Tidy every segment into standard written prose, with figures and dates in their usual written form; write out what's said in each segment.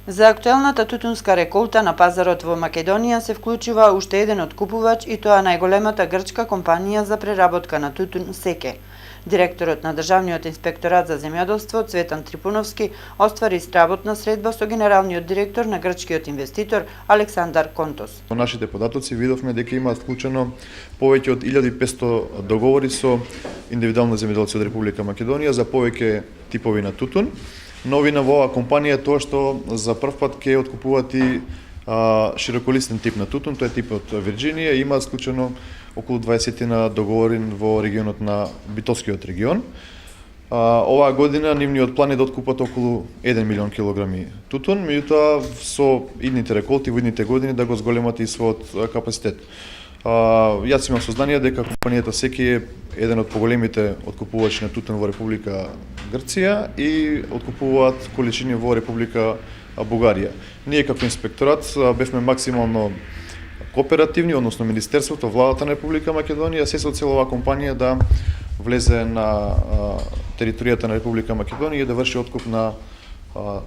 За актуелната тутунска реколта на пазарот во Македонија се вклучува уште еден откупувач и тоа најголемата грчка компанија за преработка на тутун Секе. Директорот на Државниот инспекторат за земјоделство Цветан Трипуновски оствари сработна средба со генералниот директор на грчкиот инвеститор Александар Контос. Во нашите податоци видовме дека има вклучено повеќе од 1500 договори со индивидуални земјоделци од Република Македонија за повеќе типови на тутун. Новина во оваа компанија е тоа што за прв пат ќе откупуваат и широколистен тип на тутун, тоа е типот Вирџинија, има склучено околу 20 на договори во регионот на Битолскиот регион. Оваа година нивниот план е да откупат околу 1 милион килограми тутун, меѓутоа со идните реколти во идните години да го зголемат и својот капацитет. Јас имам сознание дека компанијата Секи е еден од поголемите откупувачи на тутун во Република Грција и откупуваат количини во Република Бугарија. Ние како инспекторат бевме максимално кооперативни, односно Министерството, владата на Република Македонија се со цел оваа компанија да влезе на територијата на Република Македонија и да врши откуп на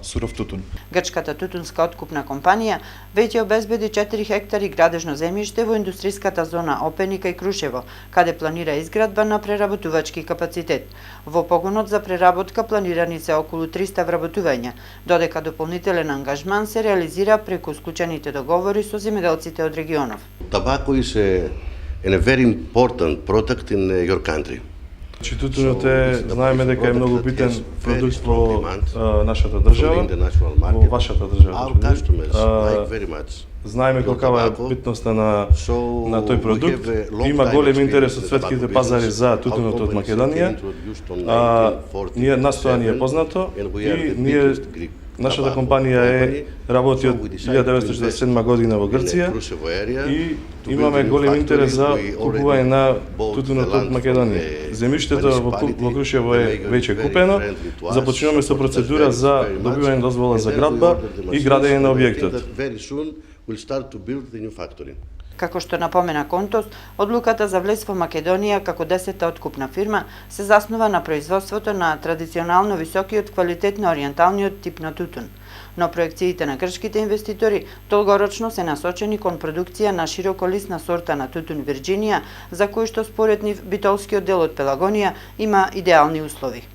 суров тутун. Грчката тутунска откупна компанија веќе обезбеди 4 хектари градежно земјиште во индустриската зона Опеника и Крушево, каде планира изградба на преработувачки капацитет. Во погонот за преработка планирани се околу 300 вработувања, додека дополнителен ангажман се реализира преку склучените договори со земјоделците од регионов. Tobacco is a very important product in your country. Тутунот знаеме дека е многу битен продукт во нашата држава, во вашата држава. Знаеме колкава е битноста на тој продукт. Има голем интерес од светските пазари за тутунот од Македонија. Нас тоа ни е познато и нашата компанија работи од 1967 година во Грција и имаме голем интерес за купување на тутунот од Македонија. Земјиштето во Крушево е веќе купено, започнуваме со процедура за добивање дозвола за градба и градење на објектот. Како што напомена Контос, одлуката за влез во Македонија како 10-та откупна фирма се заснува на производството на традиционално високиот квалитет на ориенталниот тип на тутун. Но проекциите на грчките инвеститори долгорочно се насочени кон продукција на широколисна сорта на тутун Вирџинија, за кој што според нив битолскиот дел од Пелагонија има идеални услови.